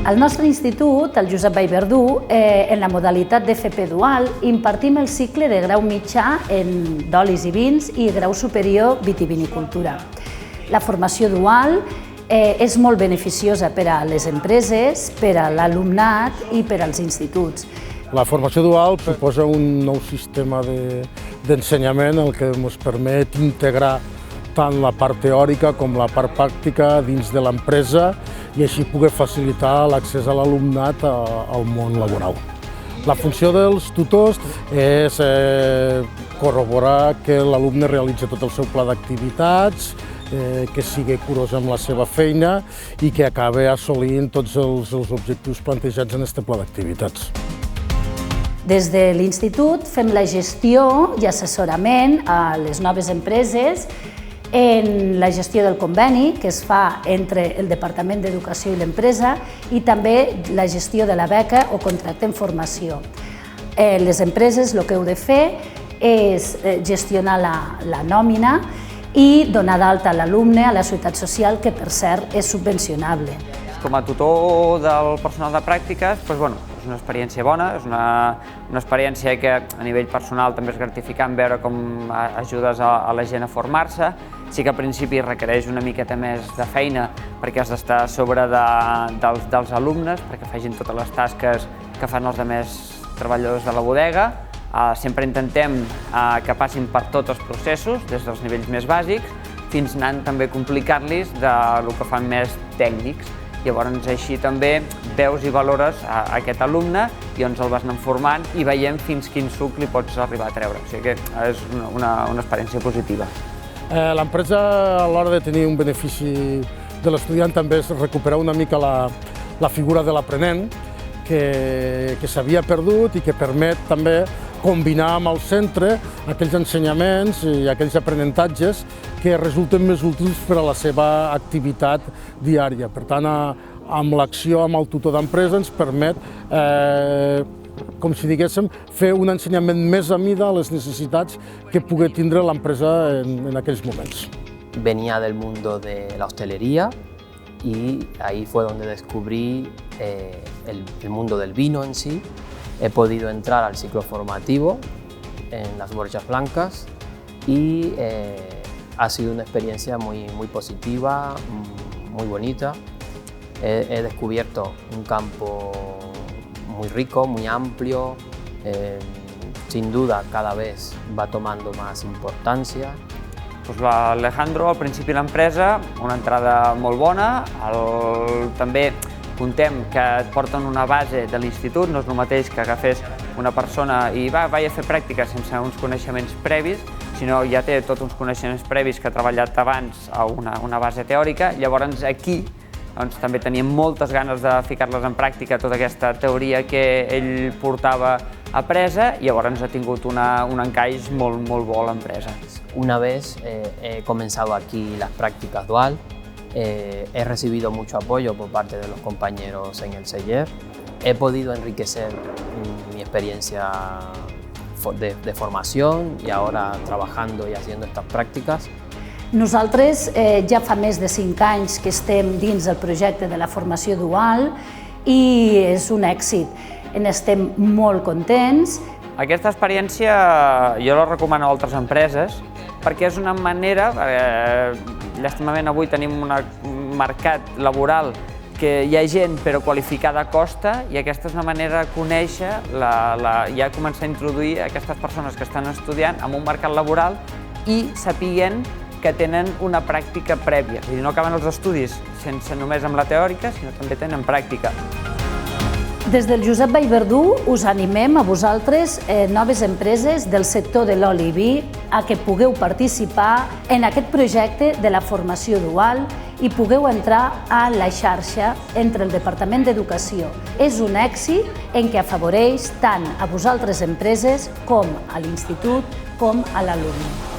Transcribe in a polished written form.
Al nostre institut, el Josep Vallverdú, en la modalitat d'FP dual, impartim el cicle de grau mitjà en d'olis i vins i grau superior vitivinicultura. La formació dual és molt beneficiosa per a les empreses, per a l'alumnat i per als instituts. La formació dual suposa un nou sistema d'ensenyament el que ens permet integrar tant la part teòrica com la part pràctica dins de l'empresa i així poder facilitar l'accés a l'alumnat al món laboral. La funció dels tutors és corroborar que l'alumne realitzi tot el seu pla d'activitats, que sigui curós amb la seva feina i que acabi assolint tots els objectius plantejats en aquest pla d'activitats. Des de l'Institut fem la gestió i assessorament a les noves empreses en la gestió del conveni que es fa entre el Departament d'Educació i l'empresa i també la gestió de la beca o contracte en formació. Les empreses el que heu de fer és gestionar la nòmina i donar d'alta l'alumne a la Seguretat Social, que per cert és subvencionable. Com a tutor del personal de pràctiques, és una experiència bona, és una experiència que a nivell personal també és gratificant veure com ajudes a la gent a formar-se. Sí que al principi requereix una miqueta més de feina perquè has d'estar a sobre dels alumnes, perquè facin totes les tasques que fan els altres treballadors de la bodega. Sempre intentem que passin per tots els processos, des dels nivells més bàsics, fins anant també a complicar-los del que fan més tècnics. Llavors així també veus i valores aquest alumne i ens el vas anar formant i veiem fins quin suc li pots arribar a treure. O sigui que és una experiència positiva. L'empresa, a l'hora de tenir un benefici de l'estudiant, també és recuperar una mica la figura de l'aprenent que s'havia perdut i que permet també combinar amb el centre aquells ensenyaments i aquells aprenentatges que resulten més útils per a la seva activitat diària. Per tant, amb l'acció amb el tutor d'empresa ens permet, com si diguéssim, fer un ensenyament més a mida a les necessitats que pugui tindre l'empresa en aquells moments. Venía del mundo de la hostelería y ahí fue donde descubrí el mundo del vino en sí. He podido entrar al ciclo formativo en las Borjas Blancas y ha sido una experiencia muy positiva, muy bonita. He descubierto un campo muy rico, muy amplio, sin duda cada vez va tomando más importancia. L'Alejandro, al principi l'empresa, una entrada molt bona, també contem que et porten una base de l'institut, no és el mateix que agafés una persona i vaig a fer pràctiques sense uns coneixements previs, sinó ja té tots uns coneixements previs que ha treballat abans a una base teòrica. Llavors aquí també teníem moltes ganes de ficar-les en pràctica, tota aquesta teoria que ell portava apresa, i llavors ha tingut un encaix molt bo a l'empresa. Una vez he comenzado aquí las prácticas dual, he recibido mucho apoyo por parte de los compañeros en el CELLER. He podido enriquecer mi experiencia de formación y ahora trabajando y haciendo estas prácticas. Nosaltres ja fa més de 5 anys que estem dins del projecte de la formació dual i és un èxit. Estem molt contents. Aquesta experiència jo la recomano a altres empreses perquè és una manera, llàstimament avui tenim un mercat laboral que hi ha gent però qualificada costa, i aquesta és una manera de conèixer, ja començar a introduir aquestes persones que estan estudiant en un mercat laboral i sapiguen que tenen una pràctica prèvia. És a dir, no acaben els estudis sense només amb la teòrica, sinó també tenen pràctica. Des del Josep Vallverdú us animem a vosaltres, noves empreses del sector de l'oli i vi, a que pugueu participar en aquest projecte de la formació dual i pugueu entrar a la xarxa entre el Departament d'Educació. És un èxit en què afavoreix tant a vosaltres empreses com a l'institut com a l'alumne.